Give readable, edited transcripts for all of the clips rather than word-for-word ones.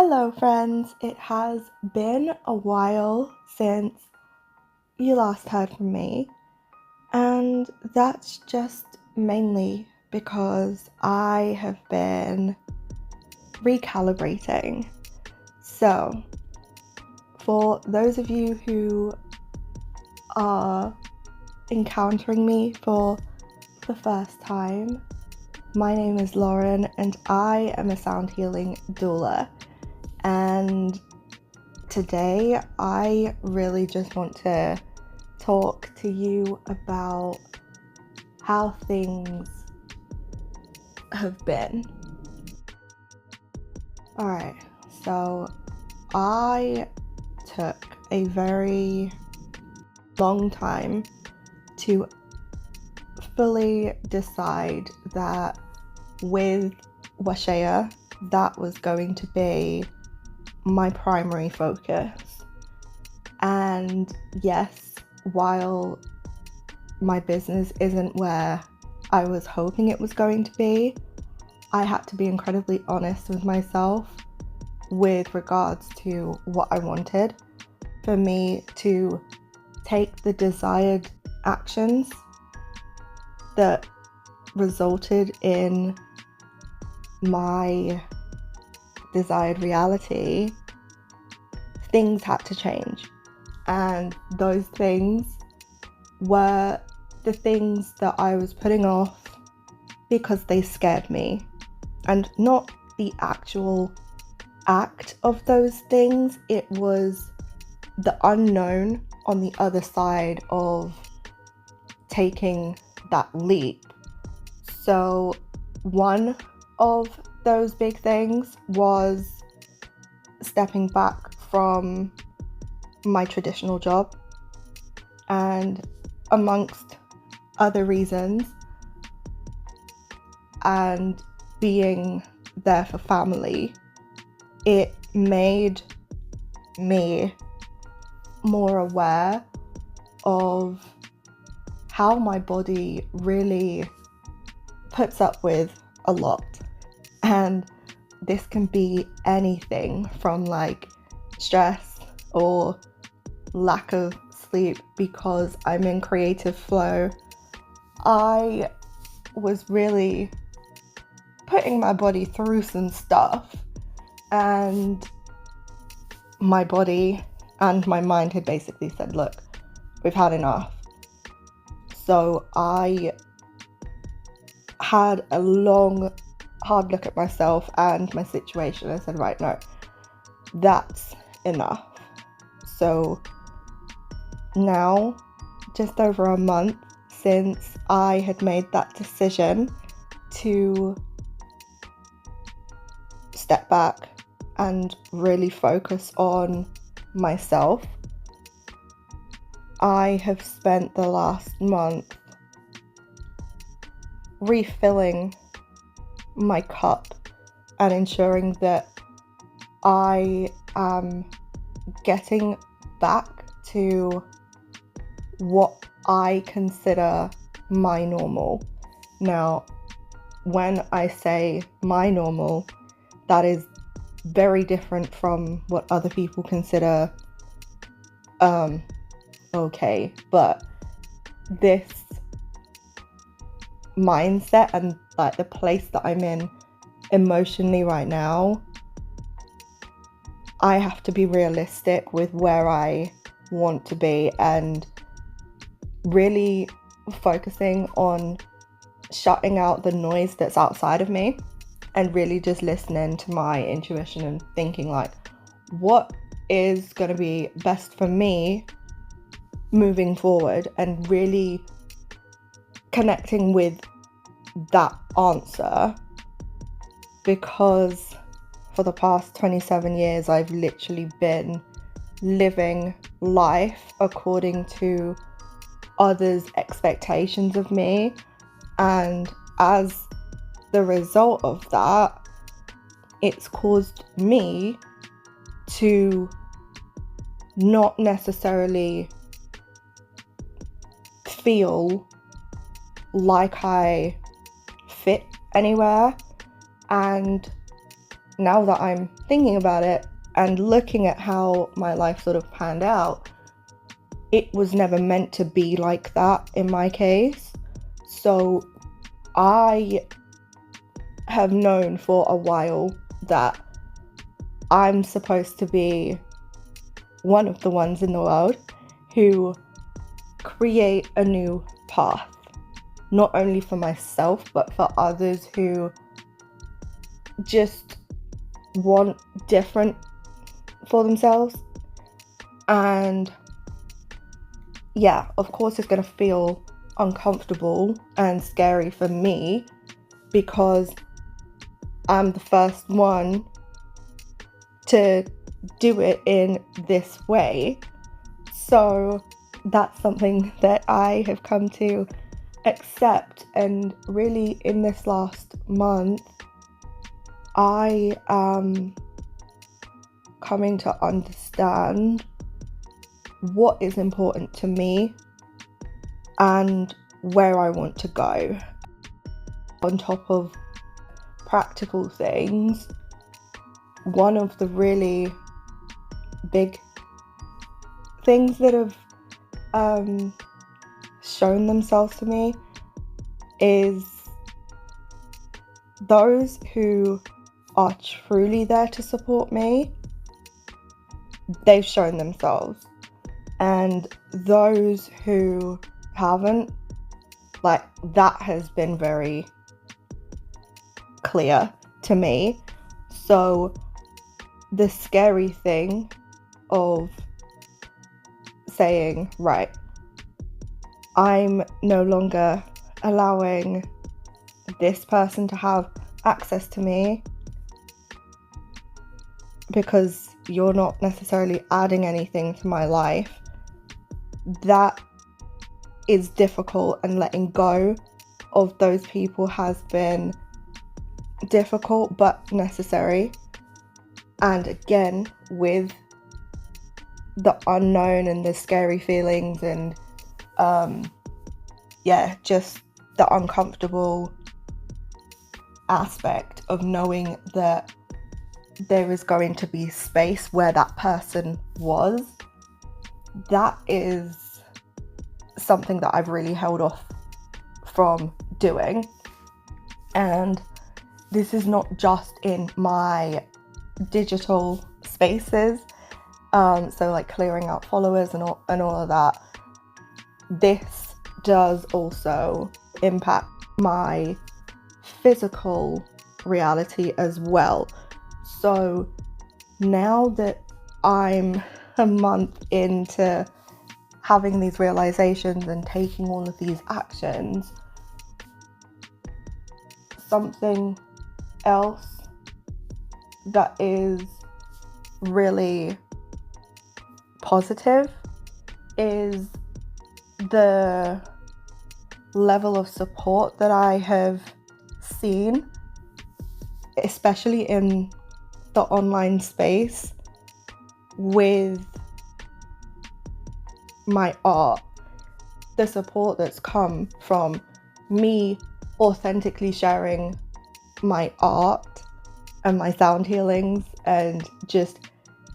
Hello friends, it has been a while since you last heard from me, and that's just mainly because I have been recalibrating. So, for those of you who are encountering me for the first time, my name is Lauren and I am a sound healing doula. And today I really just want to talk to you about how things have been. Alright, so I took a very long time to fully decide that with Washea, that was going to be my primary focus. And yes, while my business isn't where I was hoping it was going to be, I had to be incredibly honest with myself with regards to what I wanted for me to take the desired actions that resulted in my desired reality. Things had to change, and those things were the things that I was putting off because they scared me, and not the actual act of those things. It was the unknown on the other side of taking that leap. So one of those big things was stepping back from my traditional job, and amongst other reasons, and being there for family, it made me more aware of how my body really puts up with a lot. And this can be anything from like stress or lack of sleep. Because I'm in creative flow, I was really putting my body through some stuff, and my body and my mind had basically said, look, we've had enough. So I had a long, hard look at myself and my situation and said, right, no, that's enough. So now, just over a month since I had made that decision to step back and really focus on myself, I have spent the last month refilling my cup and ensuring that I am getting back to what I consider my normal. Now, when I say my normal, that is very different from what other people consider okay, but this mindset and like the place that I'm in emotionally right now, I have to be realistic with where I want to be, and really focusing on shutting out the noise that's outside of me and really just listening to my intuition and thinking like, what is going to be best for me moving forward, and really connecting with that answer. Because for the past 27 years, I've literally been living life according to others' expectations of me. And as the result of that, it's caused me to not necessarily feel like I fit anywhere, and now that I'm thinking about it and looking at how my life sort of panned out, it was never meant to be like that in my case. So I have known for a while that I'm supposed to be one of the ones in the world who create a new path, not only for myself, but for others who just want different for themselves. And yeah, of course it's going to feel uncomfortable and scary for me because I'm the first one to do it in this way. So that's something that I have come to accept. And really in this last month, I am coming to understand what is important to me and where I want to go. On top of practical things, one of the really big things that have shown themselves to me is those who are truly there to support me, they've shown themselves. And those who haven't, like, that has been very clear to me. So the scary thing of saying, right, I'm no longer allowing this person to have access to me because you're not necessarily adding anything to my life, that is difficult, and letting go of those people has been difficult but necessary. And again, with the unknown and the scary feelings and just the uncomfortable aspect of knowing that there is going to be space where that person was, that is something that I've really held off from doing. And this is not just in my digital spaces, so like clearing out followers and all of that. This does also impact my physical reality as well. So now that I'm a month into having these realizations and taking all of these actions, something else that is really positive is the level of support that I have seen, especially in the online space, with my art. The support that's come from me authentically sharing my art and my sound healings and just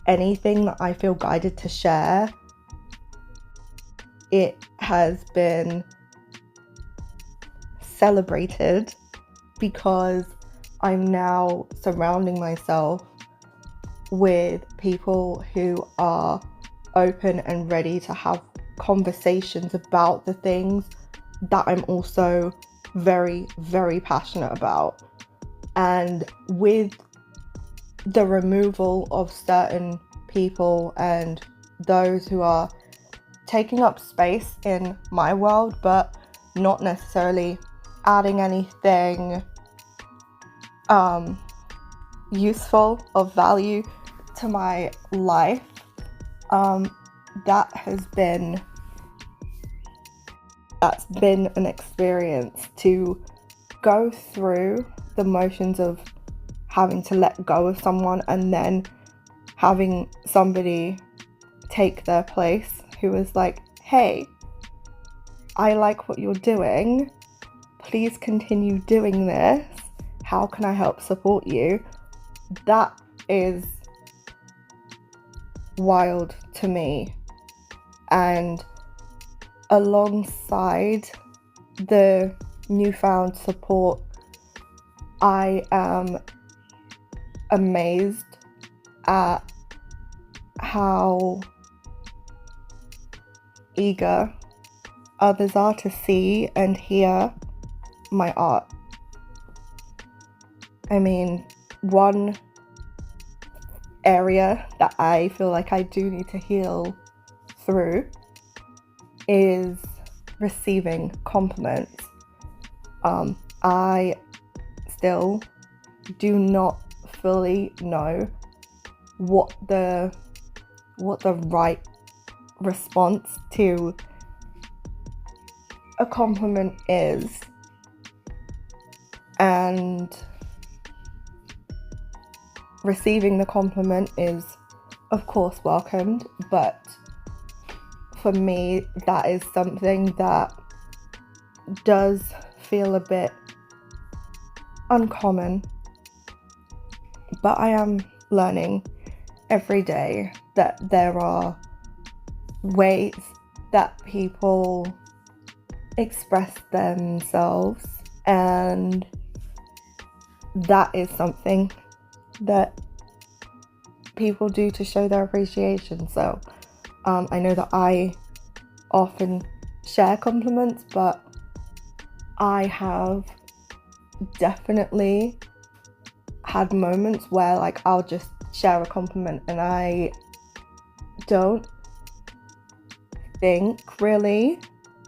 anything that I feel guided to share, it has been celebrated because I'm now surrounding myself with people who are open and ready to have conversations about the things that I'm also very, very passionate about. And with the removal of certain people and those who are taking up space in my world but not necessarily adding anything useful of value to my life, that's been an experience to go through the motions of having to let go of someone and then having somebody take their place who is like, hey, I like what you're doing, please continue doing this, how can I help support you? that is wild to me. And alongside the newfound support, I am amazed at how eager others are to see and hear my art. I mean, one area that I feel like I do need to heal through is receiving compliments. I still do not fully know what the right response to a compliment is, and receiving the compliment is of course welcomed, but for me that is something that does feel a bit uncommon. But I am learning every day that there are ways that people express themselves, and that is something that people do to show their appreciation. So I know that I often share compliments, but I have definitely had moments where like I'll just share a compliment and I don't think really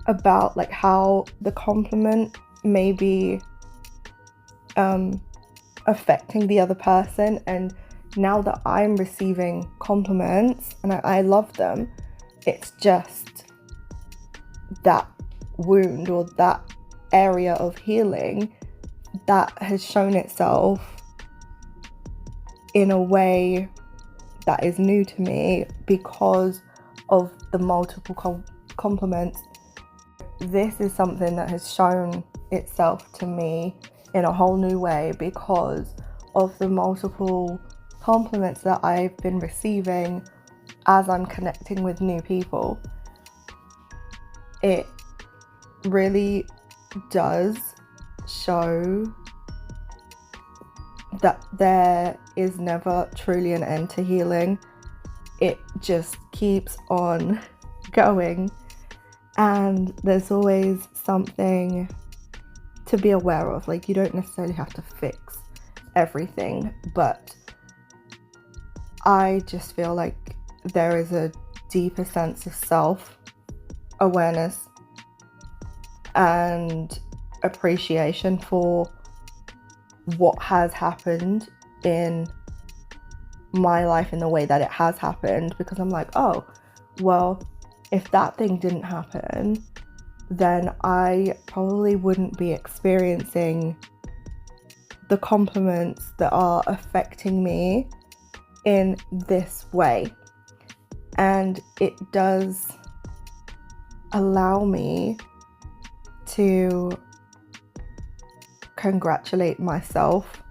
about like how the compliment may be affecting the other person. And now that I'm receiving compliments and I love them, it's just that wound or that area of healing that has shown itself in a way that is new to me because of the multiple compliments. This is something that has shown itself to me in a whole new way because of the multiple compliments that I've been receiving as I'm connecting with new people. It really does show that there is never truly an end to healing. It just keeps on going, and there's always something to be aware of. Like, you don't necessarily have to fix everything, but I just feel like there is a deeper sense of self-awareness and appreciation for what has happened in my life in the way that it has happened, because I'm like, oh, well, if that thing didn't happen, then I probably wouldn't be experiencing the compliments that are affecting me in this way. And it does allow me to congratulate myself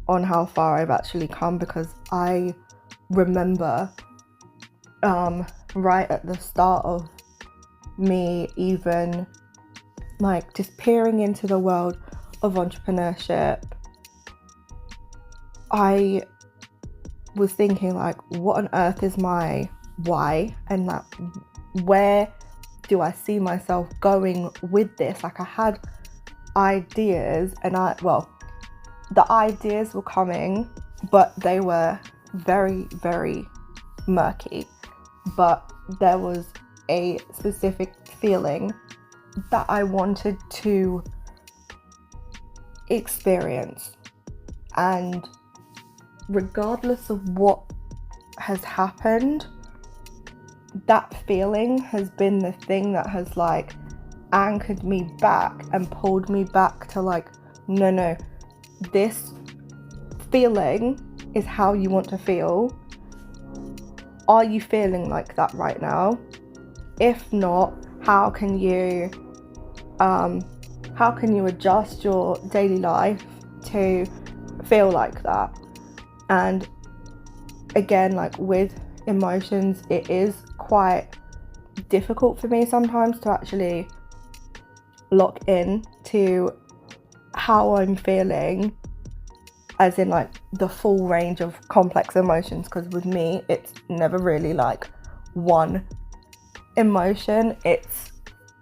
on how far I've actually come, because I remember right at the start of me even like just peering into the world of entrepreneurship, I was thinking like, what on earth is my why, and like where do I see myself going with this? Like, I had ideas, and the ideas were coming, but they were very, very murky. But there was a specific feeling that I wanted to experience, and regardless of what has happened, that feeling has been the thing that has like anchored me back and pulled me back to like, no, this feeling is how you want to feel. Are you feeling like that right now? If not, how can you adjust your daily life to feel like that? And again, like with emotions, it is quite difficult for me sometimes to actually lock in to how I'm feeling, as in like the full range of complex emotions, because with me it's never really like one emotion, it's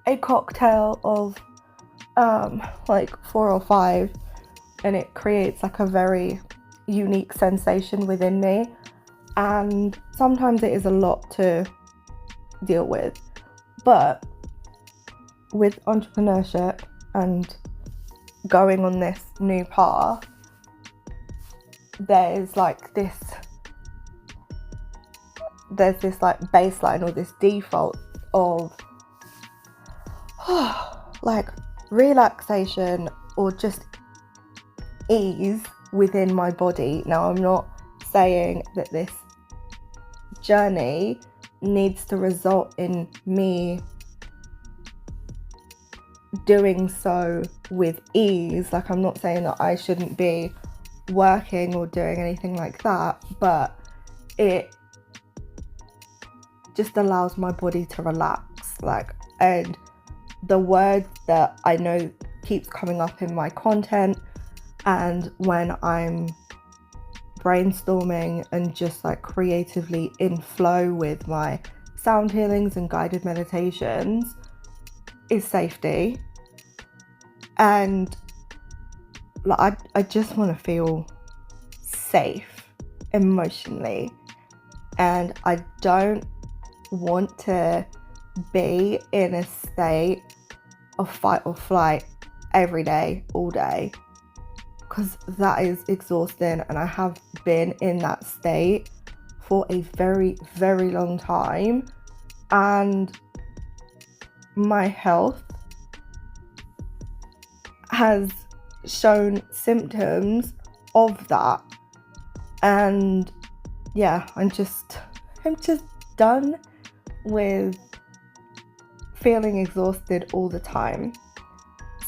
a cocktail of like 4 or 5, and it creates like a very unique sensation within me, and sometimes it is a lot to deal with. But with entrepreneurship and going on this new path, there's this like baseline or this default of like relaxation or just ease within my body. Now, I'm not saying that this journey needs to result in me doing so with ease. Like, I'm not saying that I shouldn't be working or doing anything like that, but it just allows my body to relax. Like, and the word that I know keeps coming up in my content and when I'm brainstorming and just like creatively in flow with my sound healings and guided meditations is safety. And like, I just want to feel safe emotionally, and I don't want to be in a state of fight or flight every day, all day, because that is exhausting, and I have been in that state for a very, very long time, and my health has shown symptoms of that. And yeah, I'm just done with feeling exhausted all the time.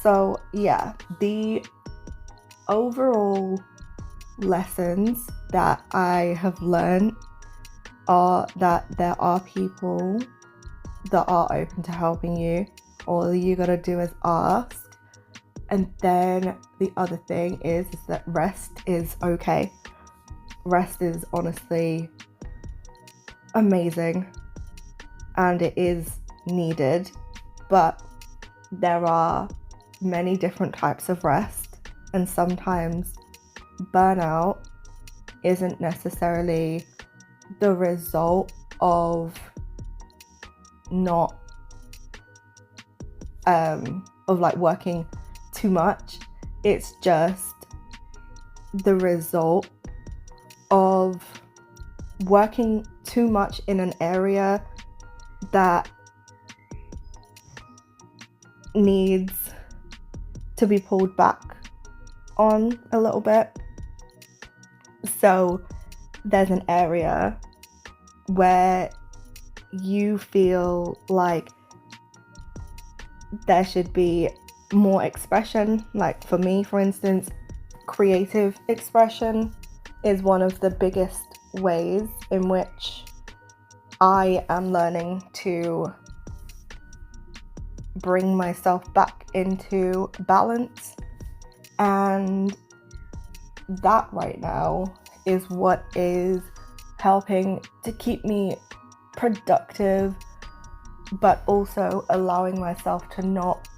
So yeah, the overall lessons that I have learned are that there are people that are open to helping you. All you gotta do is ask. And then the other thing is that rest is okay. Rest is honestly amazing and it is needed, but there are many different types of rest, and sometimes burnout isn't necessarily the result of not of like working too much. It's just the result of working too much in an area that needs to be pulled back on a little bit. So there's an area where you feel like there should be more expression. Like for me, for instance, creative expression is one of the biggest ways in which I am learning to bring myself back into balance, and that right now is what is helping to keep me productive, but also allowing myself to not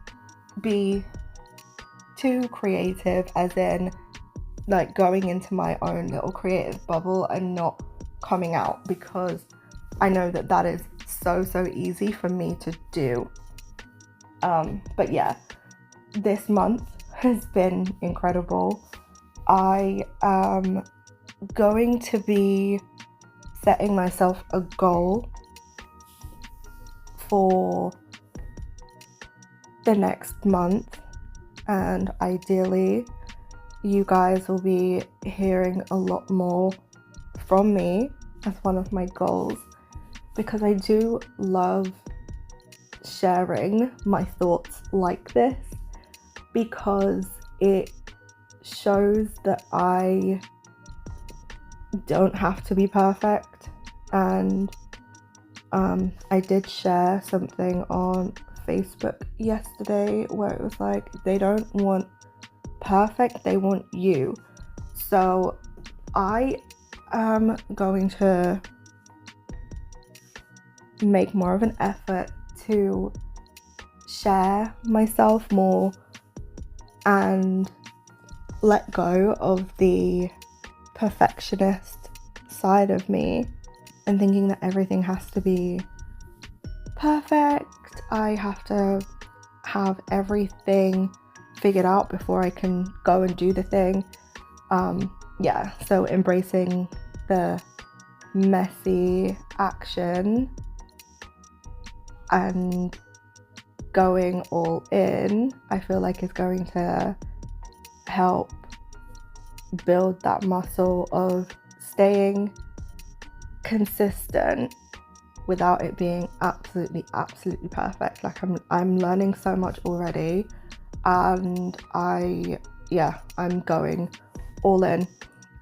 be too creative, as in like going into my own little creative bubble and not coming out, because I know that that is so easy for me to do. But yeah, this month has been incredible. I am going to be setting myself a goal for the next month, and ideally you guys will be hearing a lot more from me as one of my goals, because I do love sharing my thoughts like this, because it shows that I don't have to be perfect. And I did share something on Facebook yesterday where it was like, they don't want perfect, they want you. So I am going to make more of an effort to share myself more and let go of the perfectionist side of me and thinking that everything has to be perfect. I have to have everything figured out before I can go and do the thing. So embracing the messy action and going all in, I feel like is going to help build that muscle of staying consistent without it being absolutely perfect. Like I'm learning so much already, and I'm going all in.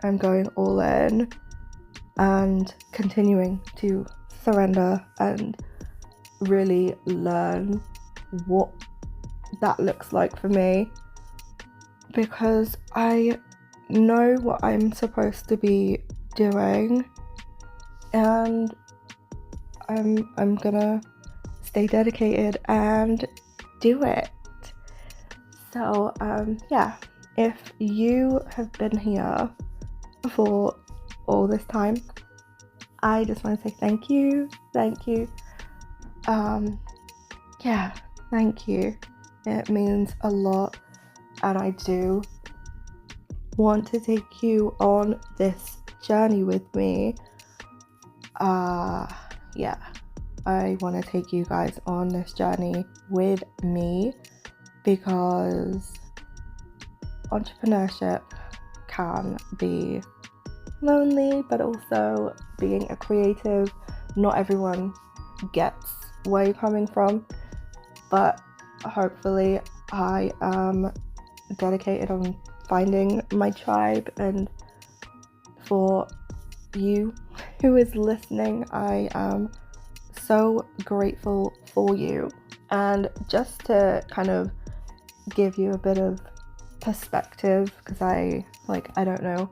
I'm going all in and continuing to surrender and really learn what that looks like for me, because I know what I'm supposed to be doing, and I'm gonna stay dedicated and do it. So if you have been here for all this time, I just want to say thank you. Thank you. It means a lot, and I do want to take you on this journey with me. I want to take you guys on this journey with me, because entrepreneurship can be lonely, but also being a creative, not everyone gets where you're coming from, but hopefully I am dedicated on finding my tribe. And for you who is listening, I am so grateful for you. And just to kind of give you a bit of perspective, because I don't know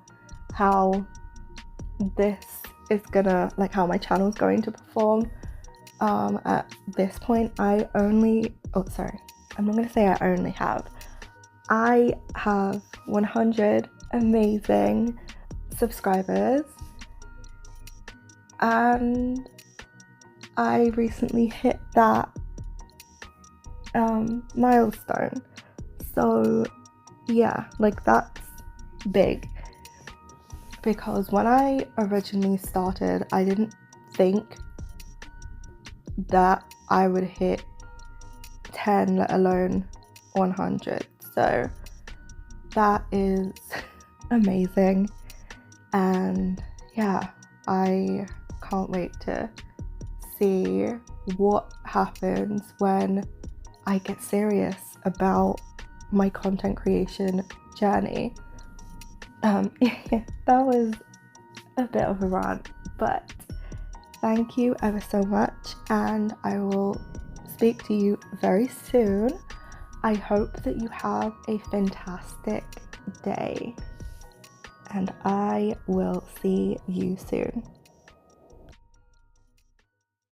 how this is gonna, like, how my channel is going to perform at this point. I have 100 amazing subscribers, and I recently hit that milestone. So that's big, because when I originally started, I didn't think that I would hit 10, let alone 100. So that is amazing, and I can't wait to see what happens when I get serious about my content creation journey. That was a bit of a rant, but thank you ever so much, and I will speak to you very soon. I hope that you have a fantastic day, and I will see you soon.